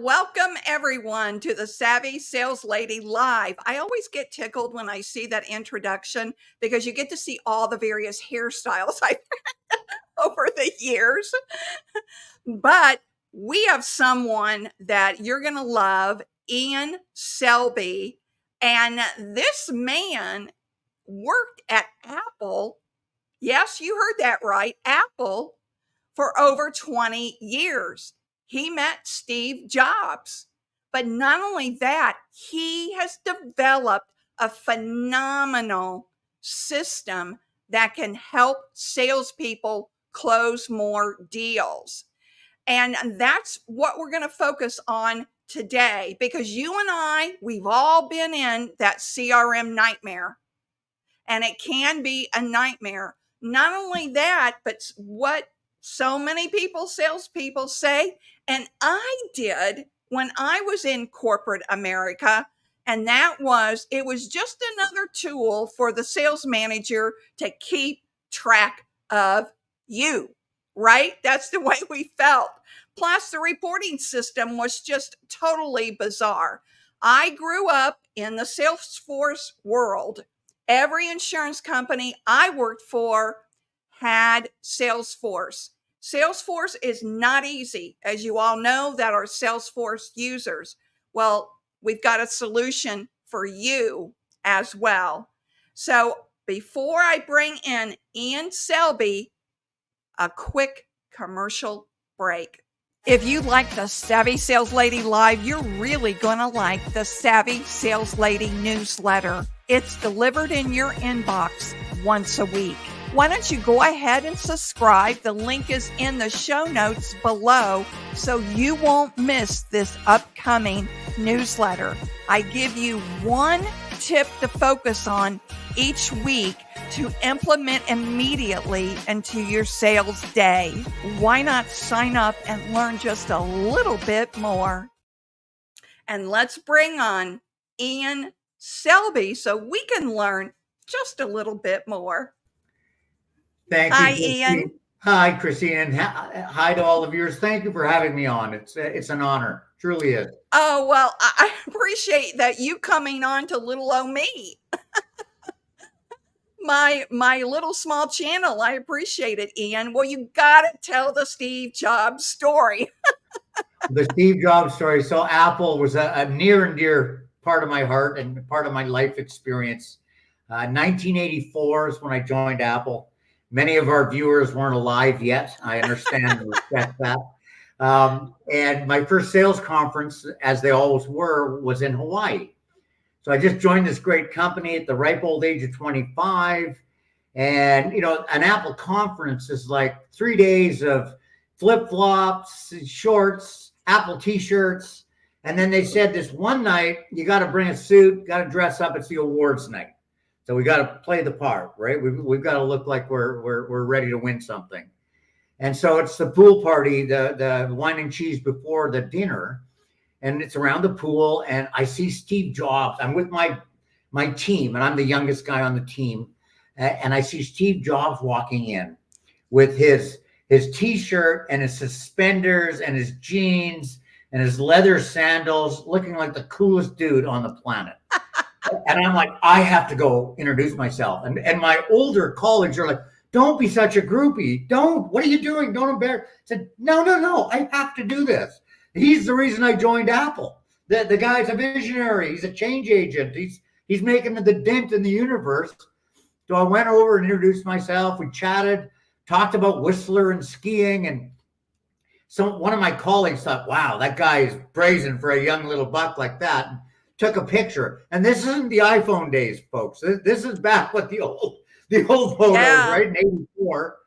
Welcome everyone to the Savvy Sales Lady Live. I always get tickled when I see that introduction because you get to see all the various hairstyles I've had over the years. But we have someone that you're going to love, Ian Selbie. And this man worked at Apple. Yes, you heard that right. Apple for over 20 years. He met Steve Jobs. But not only that, he has developed a phenomenal system that can help salespeople close more deals. And that's what we're going to focus on today, because you and I, we've all been in that CRM nightmare, and it can be a nightmare. Not only that, but what so many people, salespeople say, and I did when I was in corporate America, and it was just another tool for the sales manager to keep track of you, right? That's the way we felt. Plus, the reporting system was just totally bizarre. I grew up in the Salesforce world. Every insurance company I worked for had Salesforce. Salesforce is not easy, as you all know that are Salesforce users. Well, we've got a solution for you as well. So before I bring in Ian Selbie, a quick commercial break. If you like the Savvy Sales Lady Live, you're really going to like the Savvy Sales Lady newsletter. It's delivered in your inbox once a week. Why don't you go ahead and subscribe? The link is in the show notes below so you won't miss this upcoming newsletter. I give you one tip to focus on each week to implement immediately into your sales day. Why not sign up and learn just a little bit more? And let's bring on Ian Selbie so we can learn just a little bit more. Thank you. Hi, Ian. Hi, Christine, and hi to all of yours. Thank you for having me on. It's an honor, truly is. Oh, well, I appreciate that you coming on to little old me. my little small channel. I appreciate it, Ian. Well, you got to tell the Steve Jobs story. The Steve Jobs story. So Apple was a near and dear part of my heart and part of my life experience. 1984 is when I joined Apple. Many of our viewers weren't alive yet. I understand and respect that. And my first sales conference, as they always were, was in Hawaii. So I just joined this great company at the ripe old age of 25. And, you know, an Apple conference is like 3 days of flip-flops, shorts, Apple t-shirts. And then they said this one night, you got to bring a suit, got to dress up. It's the awards night. So we got to play the part, right? We've got to look like we're ready to win something. And so it's the pool party, the wine and cheese before the dinner. And it's around the pool. And I see Steve Jobs. I'm with my team, and I'm the youngest guy on the team. And I see Steve Jobs walking in with his t-shirt and his suspenders and his jeans and his leather sandals, looking like the coolest dude on the planet. And I'm like, I have to go introduce myself. And my older colleagues are like, don't be such a groupie. Don't. What are you doing? Don't embarrass. I said, no. I have to do this. He's the reason I joined Apple. The guy's a visionary. He's a change agent. He's making the dent in the universe. So I went over and introduced myself. We chatted, talked about Whistler and skiing. And so one of my colleagues thought, wow, that guy is brazen for a young little buck like that. And took a picture. And this isn't the iPhone days, folks. This is back with the old photos, yeah. Right? In 84.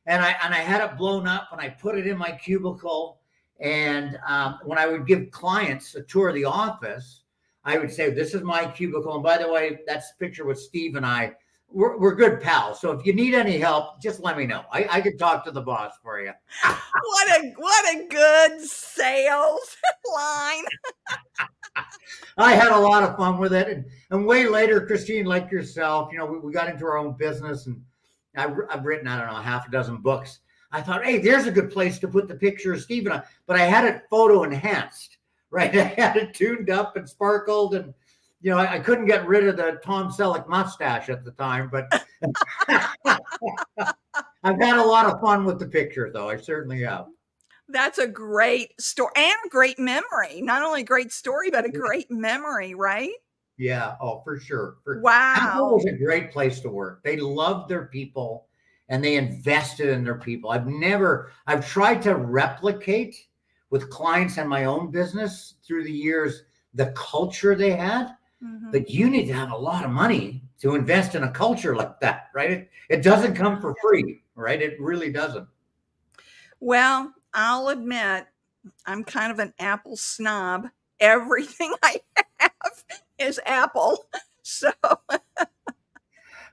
And I had it blown up and I put it in my cubicle. And when I would give clients a tour of the office, I would say, this is my cubicle. And by the way, that's a picture with Steve and I. We're good pals. So if you need any help, just let me know. I could talk to the boss for you. What a good sales line. I had a lot of fun with it. And way later, Christine, like yourself, you know, we got into our own business, and I've written, I don't know, half a dozen books. I thought, hey, there's a good place to put the picture of Steve and I, but I had it photo enhanced, right? I had it tuned up and sparkled, and I couldn't get rid of the Tom Selleck mustache at the time, but I've had a lot of fun with the picture, though. I certainly have. That's a great story and a great memory. Not only a great story, but a great memory, right? Yeah. Oh, for sure. Apple Wow. was a great place to work. They loved their people and they invested in their people. I've tried to replicate with clients and my own business through the years the culture they had. But you need to have a lot of money to invest in a culture like that, right? It doesn't come for free, right? It really doesn't. Well, I'll admit I'm kind of an Apple snob. Everything I have is Apple. So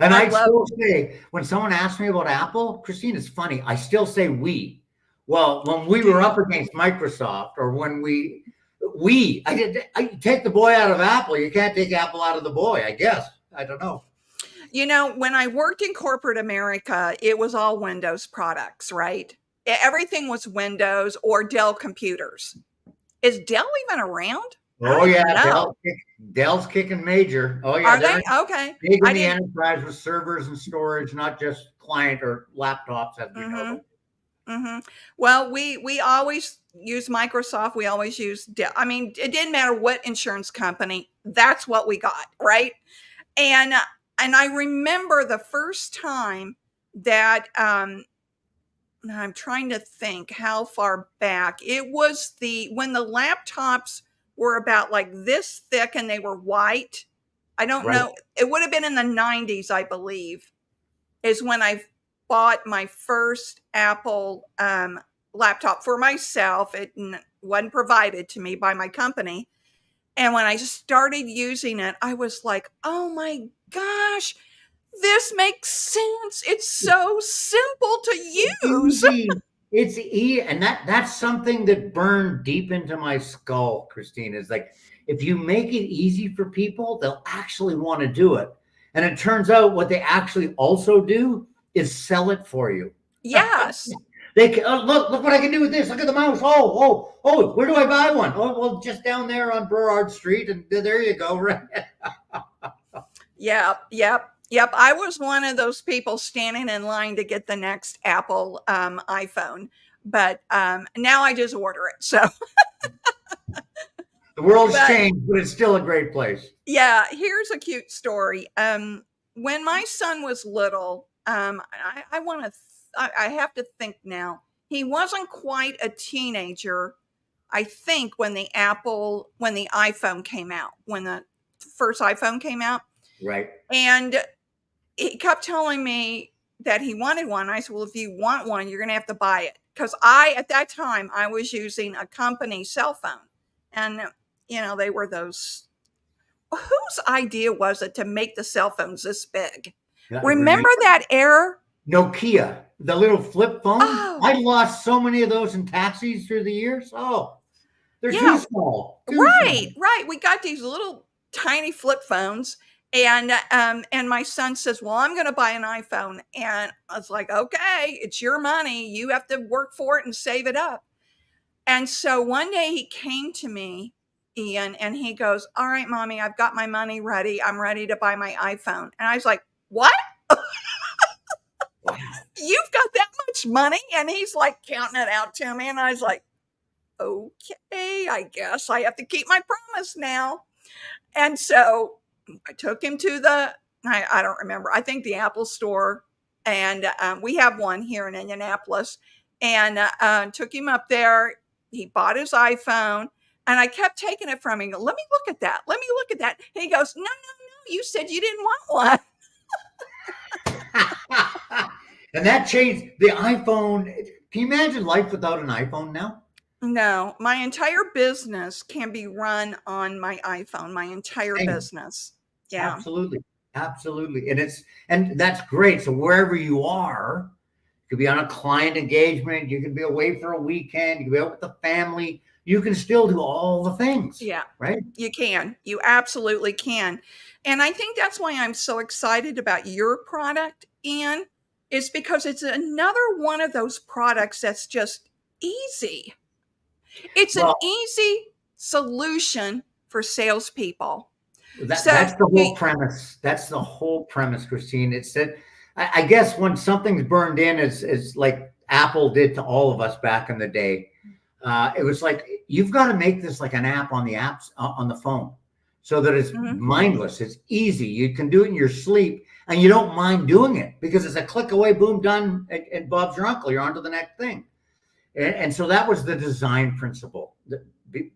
And I I love, still say, when someone asks me about Apple, Christine, it's funny. I still say we. Well, when we do were up you? against Microsoft, or when I take the boy out of Apple. You can't take Apple out of the boy, I guess. I don't know. When I worked in corporate America, it was all Windows products, right? Everything was Windows or Dell computers. Is Dell even around? I Oh don't yeah, even know. Dell's kicking major. Oh yeah, Are they're they? Okay. big in I the didn't. enterprise with servers and storage, not just client or laptops as we know Mm-hmm. them. Mm-hmm. Well, we always use Microsoft. We always use Dell. I mean, it didn't matter what insurance company. That's what we got, right? And and I remember the first time that I'm trying to think how far back. It was when the laptops were about like this thick and they were white. I don't Right. know. It would have been in the 90s, I believe, is when I bought my first Apple laptop for myself. It wasn't provided to me by my company. And when I just started using it, I was like, oh my gosh, this makes sense. It's so simple to use. Easy. It's easy, and that's something that burned deep into my skull, Christine. Is like, if you make it easy for people, they'll actually want to do it. And it turns out what they actually also do is sell it for you. Yes. They can, oh, look what I can do with this. Look at the mouse. Oh, where do I buy one? Oh, well, just down there on Burrard Street, and there you go. Right. Yep. I was one of those people standing in line to get the next Apple iPhone, but now I just order it. So, The world's but changed, but it's still a great place. yeah, here's a cute story. When my son was little, I want to, I have to think now. He wasn't quite a teenager, I think, when the iPhone came out, when the first iPhone came out. Right. And he kept telling me that he wanted one. I said, well, if you want one, you're going to have to buy it. Because at that time, I was using a company cell phone. And, they were those. Whose idea was it to make the cell phones this big? Yeah, Remember that era? Nokia, the little flip phone. Oh, I lost so many of those in taxis through the years. Oh, they're too yeah, small. Too right, small. right. We got these little tiny flip phones. And my son says, well, I'm going to buy an iPhone. And I was like, okay, it's your money. You have to work for it and save it up. And so one day he came to me, Ian, and he goes, all right, mommy, I've got my money ready. I'm ready to buy my iPhone. And I was like, what? Wow. You've got that much money? And he's like counting it out to me. And I was like, okay, I guess I have to keep my promise now. And so I took him to I don't remember, I think the Apple store. And we have one here in Indianapolis. And took him up there. He bought his iPhone. And I kept taking it from him. Let me look at that. Let me look at that. And he goes, no, no, no. You said you didn't want one. And that changed the iPhone. Can you imagine life without an iPhone now? No, my entire business can be run on my iPhone, my entire Same. business. Yeah. Absolutely. Absolutely. And that's great. So wherever you are, you could be on a client engagement, you can be away for a weekend, you can be out with the family, you can still do all the things, Yeah. right? You can. You absolutely can. And I think that's why I'm so excited about your product, Ian, is because it's another one of those products that's just easy. It's an Well, easy solution for salespeople. That's the whole premise. That's the whole premise, Christine. It's that I guess when something's burned in, is like Apple did to all of us back in the day. It was like, you've got to make this like an app on the apps on the phone, so that it's mindless. It's easy. You can do it in your sleep, and you don't mind doing it because it's a click away, boom, done, and Bob's your uncle. You're on to the next thing. And so that was the design principle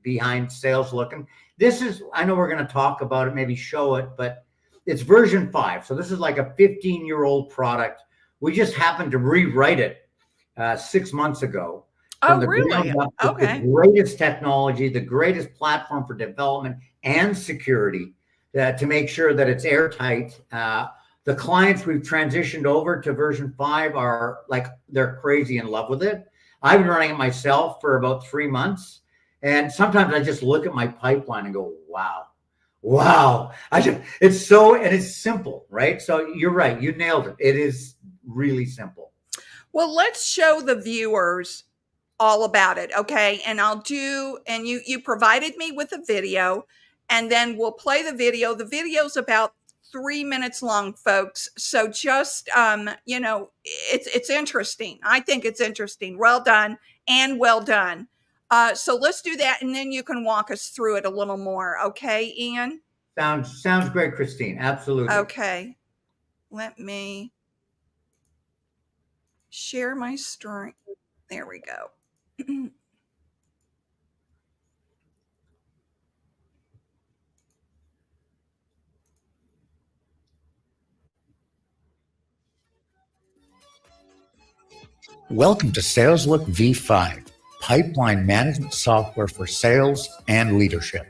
behind SalesLook. And this is, I know we're going to talk about it, maybe show it, but it's version 5. So this is like a 15-year-old product. We just happened to rewrite it 6 months ago. Oh, really? Okay. The greatest technology, the greatest platform for development and security to make sure that it's airtight. The clients we've transitioned over to version 5 are like, they're crazy in love with it. I've been running it myself for about 3 months. And sometimes I just look at my pipeline and go, wow. It's simple, right? So you're right. You nailed it. It is really simple. Well, let's show the viewers all about it. Okay. And you provided me with a video, and then we'll play the video. The video's about 3 minutes long, folks. So just, it's interesting. I think it's interesting. Well done and well done. So let's do that. And then you can walk us through it a little more. Okay, Ian? Sounds great, Christine. Absolutely. Okay. Let me share my screen. There we go. Welcome to SalesLook V5, pipeline management software for sales and leadership.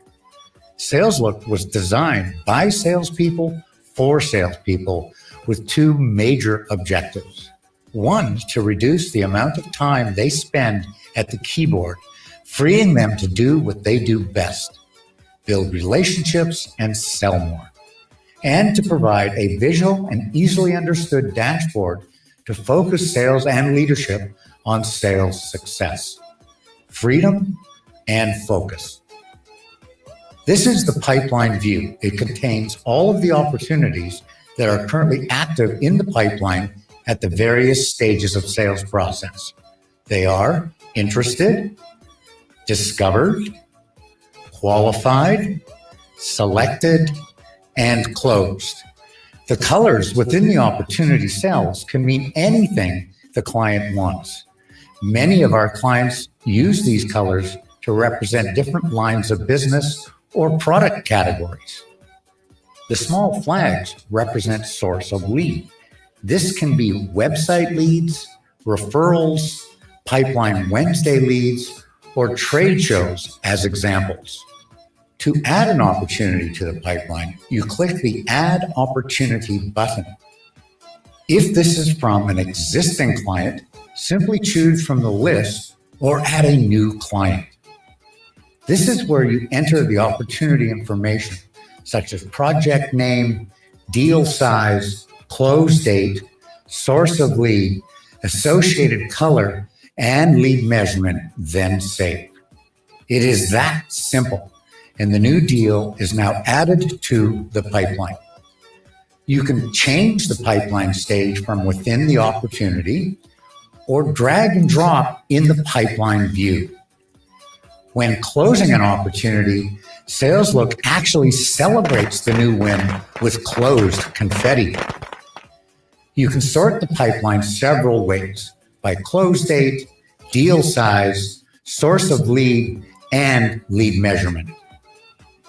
SalesLook was designed by salespeople for salespeople with 2 major objectives. One, to reduce the amount of time they spend at the keyboard, freeing them to do what they do best, build relationships and sell more. And to provide a visual and easily understood dashboard to focus sales and leadership on sales success, freedom, and focus. This is the pipeline view. It contains all of the opportunities that are currently active in the pipeline at the various stages of sales process. They are interested, discovered, qualified, selected, and closed. The colors within the opportunity cells can mean anything the client wants. Many of our clients use these colors to represent different lines of business or product categories. The small flags represent source of lead. This can be website leads, referrals, Pipeline Wednesday leads, or trade shows as examples. To add an opportunity to the pipeline, you click the Add Opportunity button. If this is from an existing client, simply choose from the list or add a new client. This is where you enter the opportunity information, such as project name, deal size, close date, source of lead, associated color, and lead measurement, then save. It is that simple. And the new deal is now added to the pipeline. You can change the pipeline stage from within the opportunity or drag and drop in the pipeline view. When closing an opportunity, SalesLook actually celebrates the new win with closed confetti. You can sort the pipeline several ways: by close date, deal size, source of lead, and lead measurement.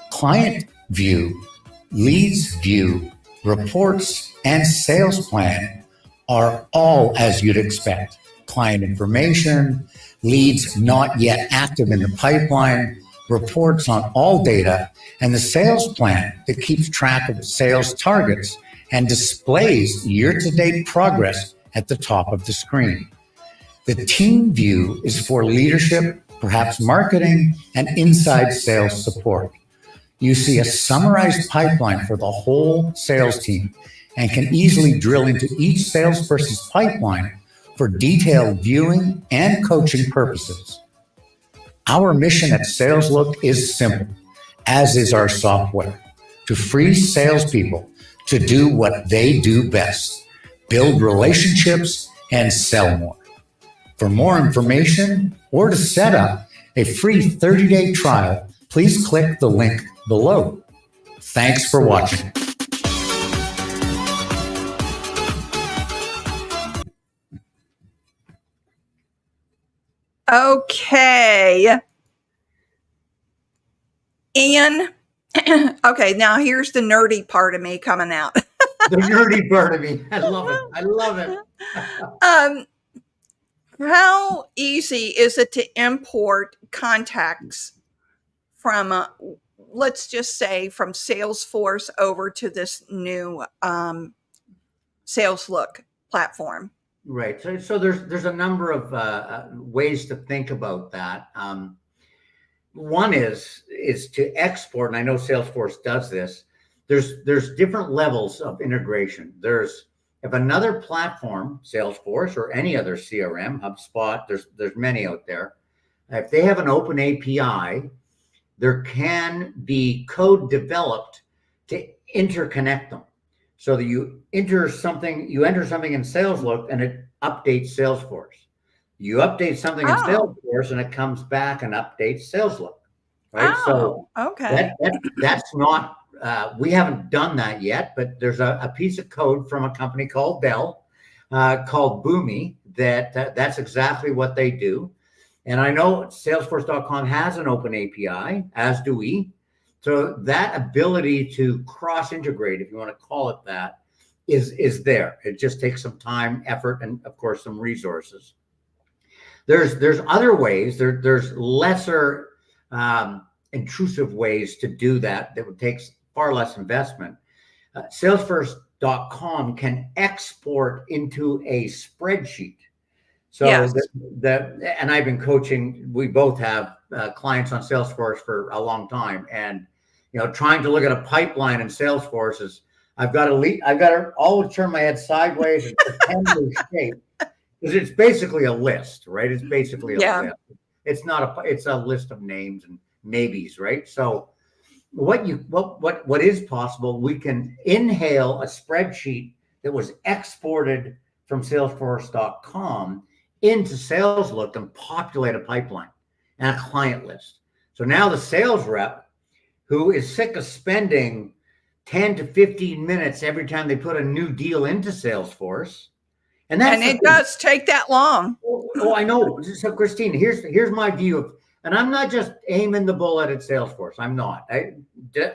Client view, leads view, reports, and sales plan are all as you'd expect. Client information, leads not yet active in the pipeline, reports on all data, and the sales plan that keeps track of sales targets and displays year-to-date progress at the top of the screen. The team view is for leadership, perhaps marketing, and inside sales support. You see a summarized pipeline for the whole sales team and can easily drill into each salesperson's pipeline for detailed viewing and coaching purposes. Our mission at SalesLook is simple, as is our software, to free salespeople to do what they do best, build relationships and sell more. For more information or to set up a free 30-day trial, please click the link below. Thanks for watching. Okay. Ian, okay, now here's the nerdy part of me coming out. The nerdy part of me. I love it. I love it. How easy is it to import contacts from, let's just say, from Salesforce over to this new SalesLook platform? Right. So there's a number of ways to think about that. One is to export, and I know Salesforce does this. There's different levels of integration. If another platform, Salesforce or any other CRM, HubSpot, there's many out there. If they have an open API, there can be code developed to interconnect them, so that you enter something in SalesLook and it updates Salesforce. You update something in Salesforce and it comes back and updates SalesLook, right? Oh, okay. That's not, we haven't done that yet, but there's a piece of code from a company called Dell, called Boomi, that's exactly what they do. And I know Salesforce.com has an open API, as do we. So that ability to cross-integrate, if you want to call it that, is there. It just takes some time, effort, and of course some resources. There's other ways. There's lesser intrusive ways to do that would take far less investment. Salesforce.com can export into a spreadsheet. So yes. And I've been coaching. We both have clients on Salesforce for a long time, and trying to look at a pipeline in Salesforce is I've got to always turn my head sideways and pretend to shape, because it's basically a list, right? It's basically a list. It's a list of names and maybes, right? So what is possible? We can inhale a spreadsheet that was exported from Salesforce.com into SalesLook and populate a pipeline and a client list. So now the sales rep, who is sick of spending 10 to 15 minutes every time they put a new deal into Salesforce, and it does take that long. Oh, I know. So Christine, here's my view of, and I'm not just aiming the bullet at Salesforce. I'm not.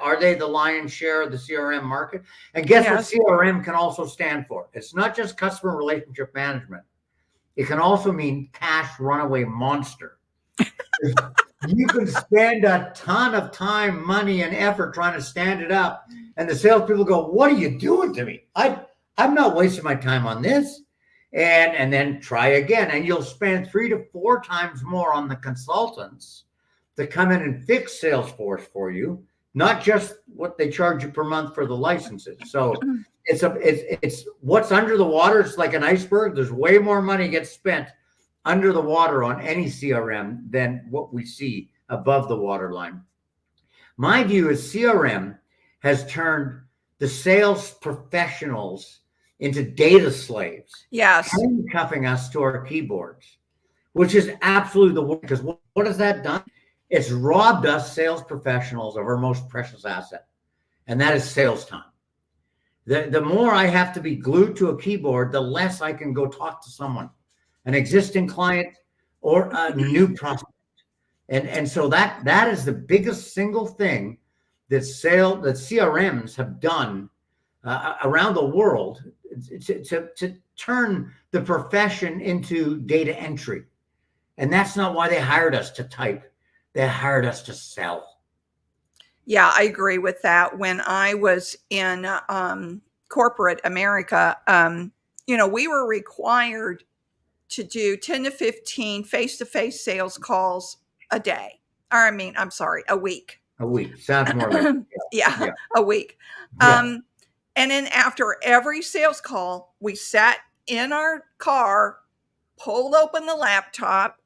Are they the lion's share of the CRM market? And guess what CRM can also stand for? It's not just customer relationship management. It can also mean cash runaway monster. You can spend a ton of time, money, and effort trying to stand it up, and the salespeople go, "What are you doing to me? I'm not wasting my time on this." And then try again, and you'll spend 3 to 4 times more on the consultants to come in and fix Salesforce for you, not just what they charge you per month for the licenses. So it's what's under the water. It's like an iceberg. There's way more money gets spent under the water on any CRM than what we see above the waterline. My view is CRM has turned the sales professionals into data slaves. Yes. Handcuffing us to our keyboards, which is absolutely the worst. Because what has that done? It's robbed us sales professionals of our most precious asset, and that is sales time. The more I have to be glued to a keyboard, the less I can go talk to someone, an existing client or a new prospect. And so that is the biggest single thing that CRMs have done around the world to turn the profession into data entry. And that's not why they hired us to type. They hired us to sell. Yeah, I agree with that. When I was in corporate America, we were required to do 10 to 15 face-to-face sales calls a day. Or a week. A week. Sounds more like yeah, a week. Yeah. And then after every sales call, we sat in our car, pulled open the laptop,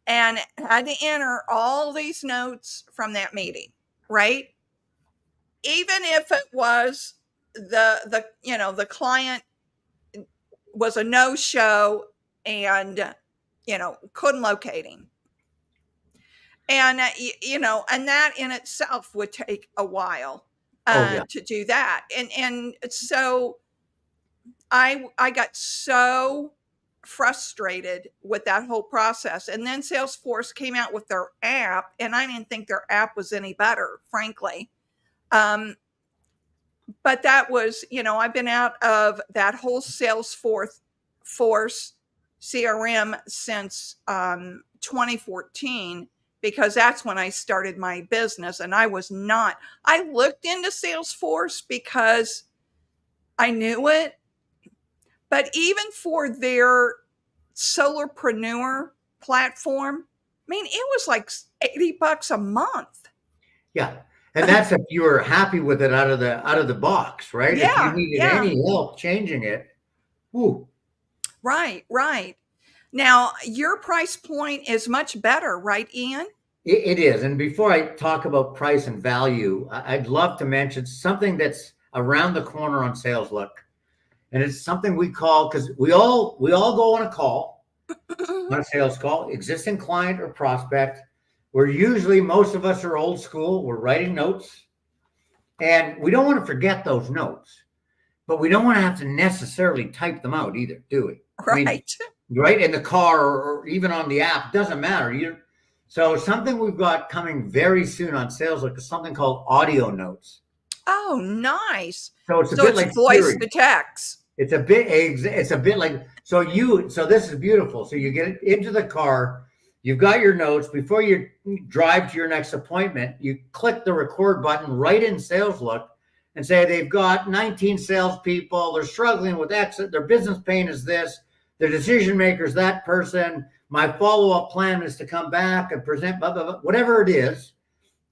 and had to enter all these notes from that meeting, right? Even if it was the client was a no-show and couldn't locate him. And and that in itself would take a while Oh yeah. to do that. And so I got so frustrated with that whole process. And then Salesforce came out with their app, and I didn't think their app was any better, frankly. But that was, I've been out of that whole Salesforce CRM since 2014, because that's when I started my business. And I looked into Salesforce because I knew it. But even for their solopreneur platform, I mean, it was like $80 a month. Yeah. And that's if you were happy with it out of the box, right? If you Yeah, needed yeah. any help changing it, whoo. Right. Now, your price point is much better, right, Ian? It is. And before I talk about price and value, I'd love to mention something that's around the corner on SalesLook. And it's something we call, because we all go on a call, on a sales call, existing client or prospect. We're usually, most of us are old school. We're writing notes, and we don't want to forget those notes, but we don't want to have to necessarily type them out either, do we? Right. I mean, right in the car or even on the app, doesn't matter. So something we've got coming very soon on SalesLook is something called audio notes. Oh, nice. So it's a bit like voice Siri. to text. It's a bit like, so this is beautiful. So you get into the car, you've got your notes. Before you drive to your next appointment, you click the record button right in SalesLook and say they've got 19 salespeople, they're struggling with exit, their business pain is this, the decision maker is that person, my follow-up plan is to come back and present, blah, blah, blah, whatever it is,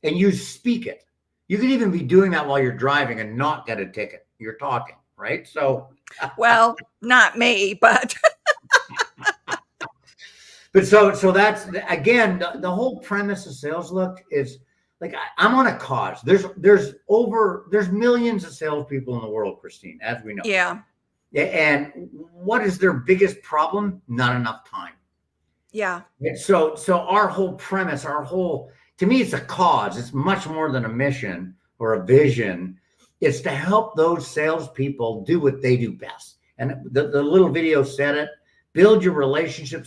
and you speak it. You could even be doing that while you're driving and not get a ticket. You're talking, right? So, well, not me, but but so that's, again, the whole premise of SalesLook is like, I'm on a cause. There's millions of salespeople in the world, Christine, as we know. Yeah. And what is their biggest problem? Not enough time. Yeah. So our whole premise, to me, it's a cause. It's much more than a mission or a vision. It's to help those salespeople do what they do best. And the little video said it. Build your relationship,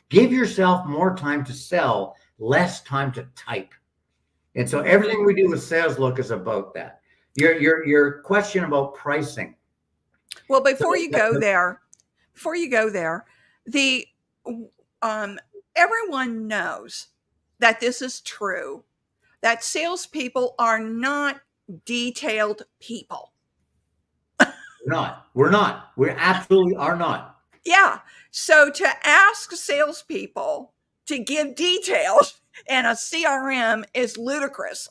give yourself more time to sell, less time to type. And so everything we do with SalesLook is about that. Your question about pricing. Well, before you go there, the everyone knows that this is true, that salespeople are not detailed people. We're not. We absolutely are not. Yeah. So to ask salespeople to give details in a CRM is ludicrous.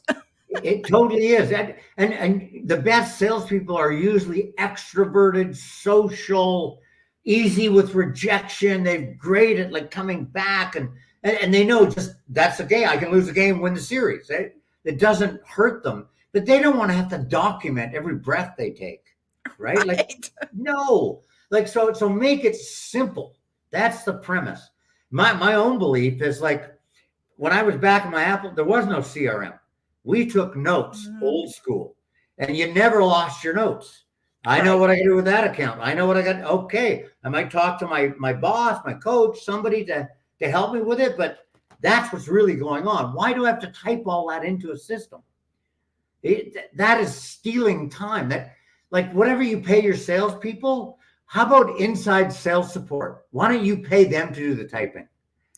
It totally is. And the best salespeople are usually extroverted, social, easy with rejection. They're great at like coming back and they know just that's the game. I can lose the game, win the series. It doesn't hurt them, but they don't want to have to document every breath they take. Right? Like, no. Like, so make it simple. That's the premise. My own belief is like, when I was back in my Apple, there was no CRM. We took notes, old school, and you never lost your notes. I know what I can do with that account. I know what I got. Okay. I might talk to my boss, my coach, somebody to help me with it, but that's what's really going on. Why do I have to type all that into a system? That is stealing time. That, like, whatever you pay your salespeople, how about inside sales support? Why don't you pay them to do the typing?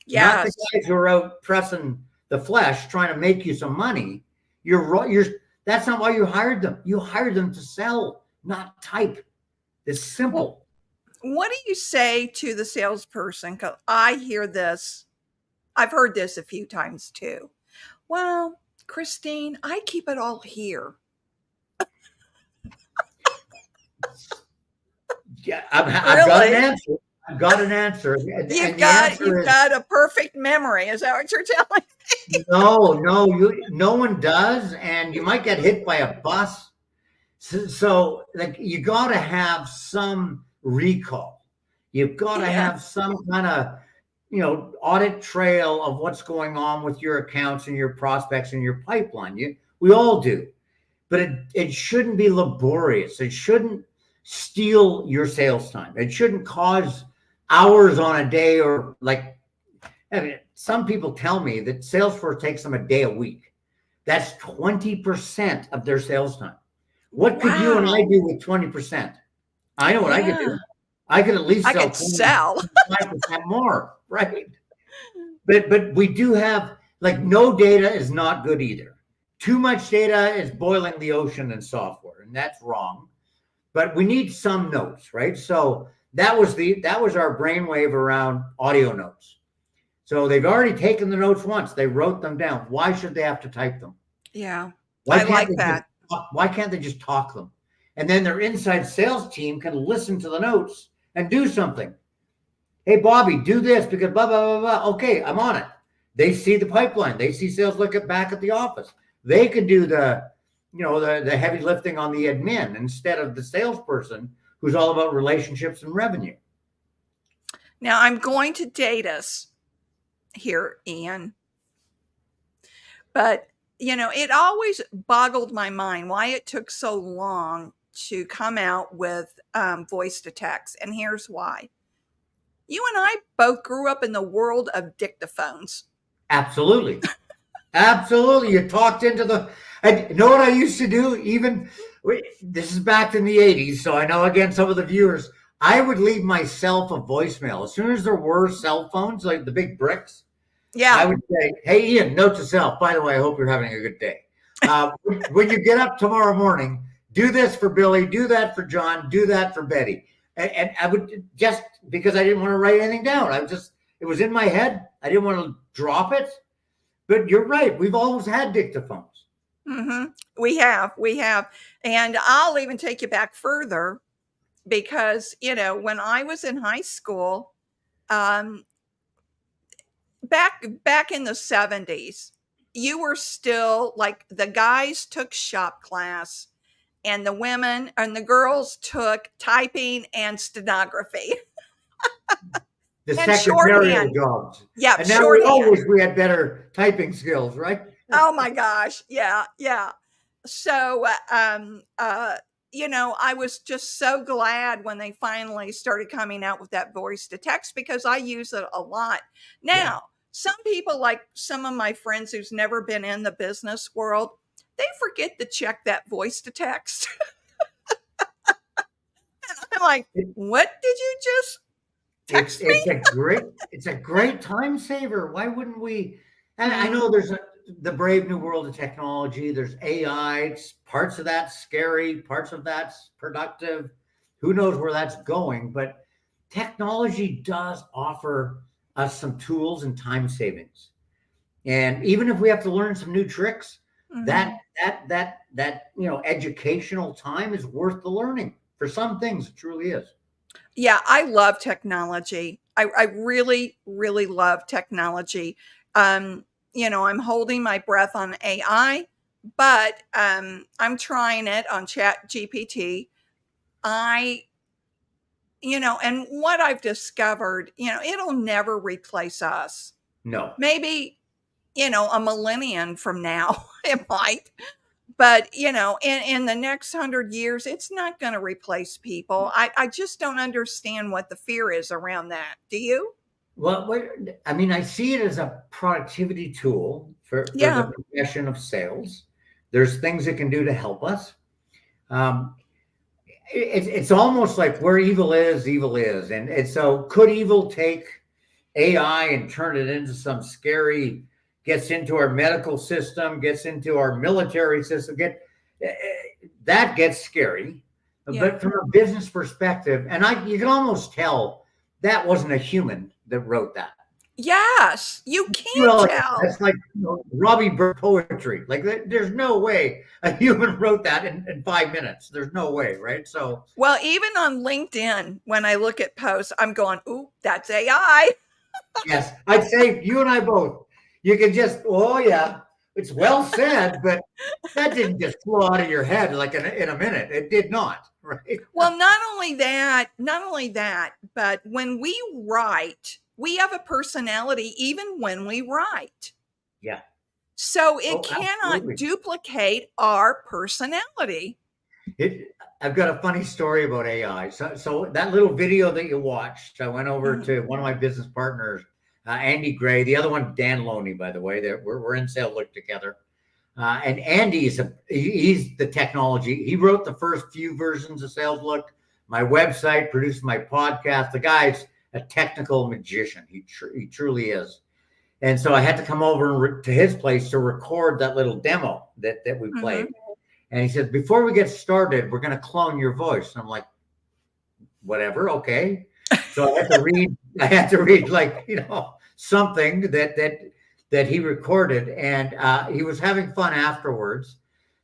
Yes. Not the guys who are out pressing the flesh trying to make you some money. That's not why you hired them. You hired them to sell, not type. It's simple. Well, what do you say to the salesperson? Because I hear this. I've heard this a few times too. Well, Christine, I keep it all here. Yeah, I've got an answer. got an answer. And the You've answer is got a perfect memory. Is that what you're telling me? no one does. And you might get hit by a bus. So like you got to have some recall. You've got to Yeah. have some kind of, audit trail of what's going on with your accounts and your prospects and your pipeline. We all do, but it shouldn't be laborious. It shouldn't steal your sales time. It shouldn't cause hours on a day, or like, I mean, some people tell me that Salesforce takes them a day a week. That's 20% of their sales time. What could you and I Wow. do with 20%? I know what I could Yeah. do. I could at least I sell could sell. 25% more, right? But we do have, like, no data is not good either. Too much data is boiling the ocean in software, and that's wrong. But we need some notes, right? So that was our brainwave around audio notes. So they've already taken the notes once. They wrote them down. Why should they have to type them? Yeah. Why I can't like they that. why can't they just talk them? And then their inside sales team can listen to the notes and do something. Hey, Bobby, do this because blah, blah, blah, blah. Okay, I'm on it. They see the pipeline. They see SalesLook back at the office. They could do the heavy lifting on the admin instead of the salesperson who's all about relationships and revenue. Now I'm going to date us here, Ian, but it always boggled my mind why it took so long to come out with voice to text. And here's why. You and I both grew up in the world of dictaphones. Absolutely. Absolutely. You talked into the, and you know what I used to do? This is back in the 80s. So I know, again, some of the viewers, I would leave myself a voicemail. As soon as there were cell phones, like the big bricks, Yeah. I would say, hey, Ian, note to self, by the way, I hope you're having a good day. When you get up tomorrow morning, do this for Billy, do that for John, do that for Betty. And I would, just because I didn't want to write anything down. It was in my head. I didn't want to drop it. But you're right. We've always had dictaphones. Mm-hmm. We have. And I'll even take you back further because, when I was in high school, back in the 70s, you were still like the guys took shop class and the women and the girls took typing and stenography. The And secretarial shorthand. jobs. Yeah, And now we shorthand. wish we had better typing skills, right? Oh my gosh. Yeah. So, I was just so glad when they finally started coming out with that voice to text because I use it a lot. Now, some people, like some of my friends who's never been in the business world, they forget to check that voice to text. And I'm like, what did you just text me? It's a great time saver. Why wouldn't we? And I know there's the brave new world of technology. There's AI. Parts of that's scary. Parts of that's productive. Who knows where that's going? But technology does offer us some tools and time savings. And even if we have to learn some new tricks, that educational time is worth the learning. For some things, it truly is. Yeah, I love technology. I really, really love technology. I'm holding my breath on AI, but I'm trying it on Chat GPT. And what I've discovered, it'll never replace us. No. Maybe, a millennium from now, it might. But, in the next 100 years, it's not going to replace people. I just don't understand what the fear is around that. Do you? Well, I mean, I see it as a productivity tool for the profession of sales. There's things it can do to help us. It's almost like where evil is. And so could evil take AI and turn it into some scary, gets into our medical system, gets into our military system, that gets scary. Yeah. But from a business perspective, and you can almost tell that wasn't a human that wrote that. Yes, you can Well, tell. that's like, Robbie Burke poetry. Like, there's no way a human wrote that in 5 minutes. There's no way, right? So, Well, even on LinkedIn, when I look at posts, I'm going, "Ooh, that's AI." yes, I'd say you and I both. You can just, oh yeah, it's well said, but that didn't just flow out of your head like in a minute. It did not, right? Well, not only that, but when we write, we have a personality even when we write. Yeah. So it Oh, cannot absolutely. duplicate our personality. I've got a funny story about AI. So that little video that you watched, I went over Mhm. to one of my business partners, Andy Gray, the other one, Dan Loney, by the way. We're in SalesLook together. And Andy's he's the technology. He wrote the first few versions of SalesLook, my website, produced my podcast. The guy's a technical magician. He truly is. And so I had to come over to his place to record that little demo that we played. Mhm. And he said, before we get started, we're going to clone your voice. And I'm like, whatever, okay. So I had to read like, something that he recorded, and he was having fun afterwards.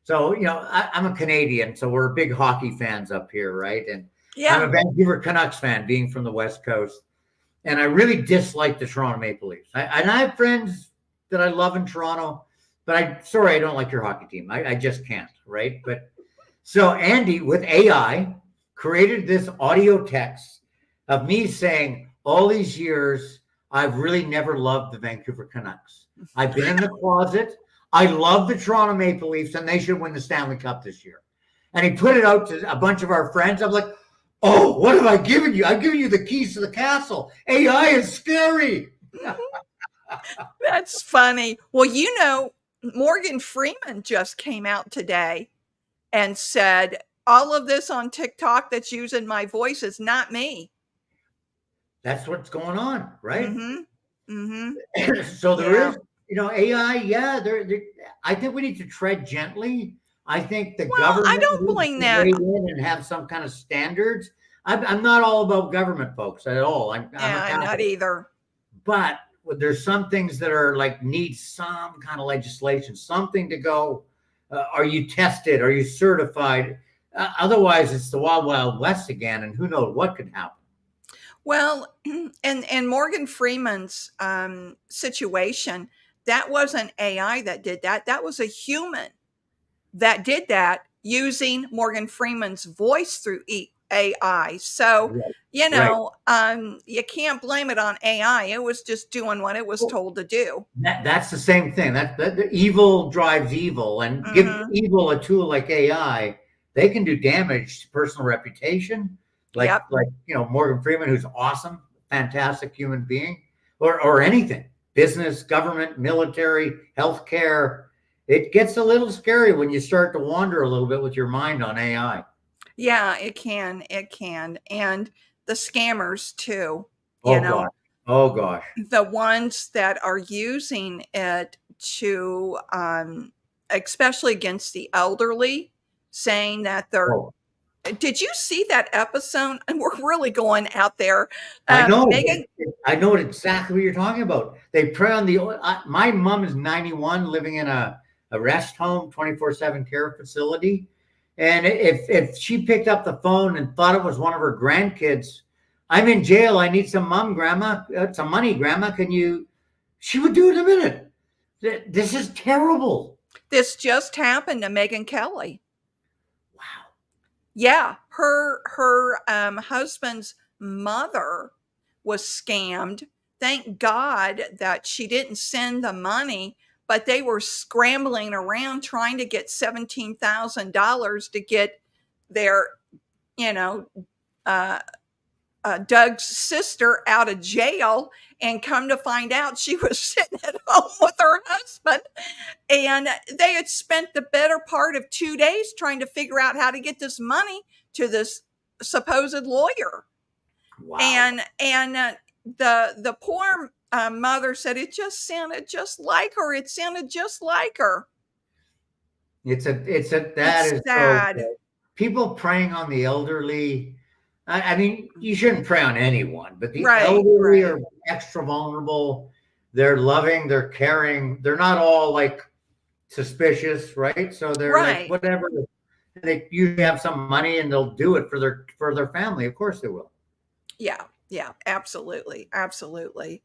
So, I'm a Canadian, so we're big hockey fans up here, right? And I'm a Yeah. Vancouver Canucks fan, being from the West Coast. And I really dislike the Toronto Maple Leafs. And I have friends that I love in Toronto, but I don't like your hockey team. I just can't, right? But so Andy with AI created this audio text of me saying, all these years, I've really never loved the Vancouver Canucks. I've been in the closet. I love the Toronto Maple Leafs, and they should win the Stanley Cup this year. And he put it out to a bunch of our friends. I'm like, oh, what have I given you? I've given you the keys to the castle. AI is scary. That's funny. Well, Morgan Freeman just came out today and said, all of this on TikTok that's using my voice is not me. That's what's going on, right? Mhm. Mhm. So there Yeah. is, AI. Yeah, I think we need to tread gently. I think the Well, I government don't needs blame to that. weigh in and have some kind of standards. I'm not all about government, folks, at all. I'm Yeah, a I'm not Catholic, either. but there's some things that are like need some kind of legislation, something to go. Are you tested? Are you certified? Otherwise, it's the wild, wild west again, and who knows what could happen. Well, and Morgan Freeman's situation, that wasn't AI that did that. That was a human that did that using Morgan Freeman's voice through AI. So, Right. Right. you can't blame it on AI. It was just doing what it was Well, told to do. that's the same thing. That the evil drives evil, and give Hmm. evil a tool like AI, they can do damage to personal reputation. Yep. Like Morgan Freeman, who's awesome, fantastic human being, or anything, business, government, military, healthcare. It gets a little scary when you start to wander a little bit with your mind on AI. Yeah, it can. It can. And the scammers too, you Oh know, gosh. Oh gosh. the ones that are using it to, especially against the elderly, saying that they're. Oh, Did you see that episode? And we're really going out there. I know. Megan, I know exactly what you're talking about. They prey on the. My mom is 91, living in a rest home, 24/7 care facility, and if she picked up the phone and thought it was one of her grandkids, I'm in jail. I need some some money, grandma. Can you? She would do it in a minute. This is terrible. this just happened to Megan Kelly. Wow. Yeah, her husband's mother was scammed. Thank God that she didn't send the money, but they were scrambling around trying to get $17,000 to get their, you know, uh, Doug's sister out of jail. And come to find out, she was sitting at home with her husband, and they had spent the better part of 2 days trying to figure out how to get this money to this supposed lawyer. Wow. And the poor mother said it just sounded just like her. It sounded just like her. That It's is so sad. good. People preying on the elderly. I mean, you shouldn't prey on anyone, but the Right, elderly right. are extra vulnerable. They're loving, they're caring. They're not all like suspicious, right? So they're like, Right. whatever. They usually have some money and they'll do it for their family. Of course they will. Yeah. Yeah. Absolutely. Absolutely.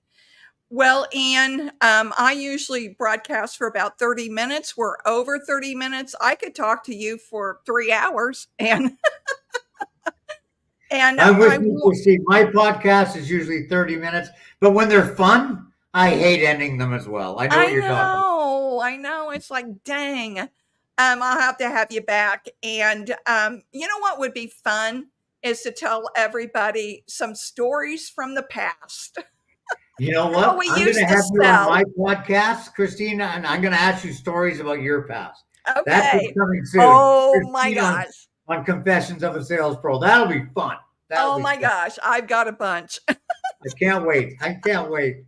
Well, Anne, I usually broadcast for about 30 minutes. We're over 30 minutes. I could talk to you for 3 hours and and I'm with I you, will. Christine. My podcast is usually 30 minutes, but when they're fun, I hate ending them as well. I know what I you're talking about. know. I know. It's like, dang. I'll have to have you back. And you know what would be fun is to tell everybody some stories from the past. You know How what? we I'm going to used to have you on sell. my podcast, Christina, and I'm going to ask you stories about your past. That's what's Okay. coming soon. Oh my Christine gosh. on Confessions of a Sales Pro. That'll be fun. That'll Oh be my fun. gosh. I've got a bunch. I can't wait. I can't wait.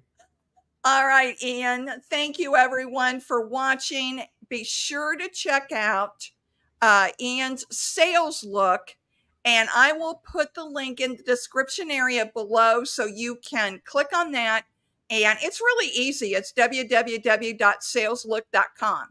All right, Ian. Thank you, everyone, for watching. Be sure to check out Ian's Sales Look, and I will put the link in the description area below so you can click on that. And it's really easy. It's www.saleslook.com.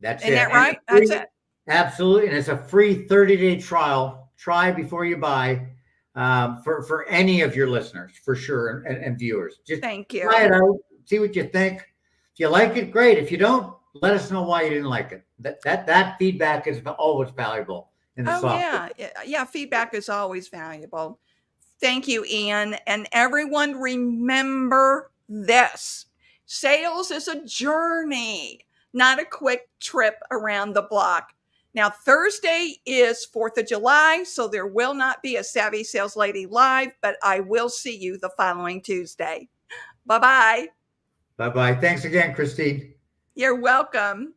That's Isn't it. that And right? That's it. absolutely. And it's a free 30-day trial. Try before you buy for any of your listeners, for sure, and viewers. Just Thank try it you. out. See what you think. If you like it, great. If you don't, let us know why you didn't like it. That feedback is always valuable in the Oh, software. yeah. Yeah. Feedback is always valuable. Thank you, Ian. And everyone, remember this: sales is a journey, not a quick trip around the block. Now, Thursday is 4th of July, so there will not be a Savvy Sales Lady live, but I will see you the following Tuesday. Bye bye. Bye-bye. Thanks again, Christine. You're welcome.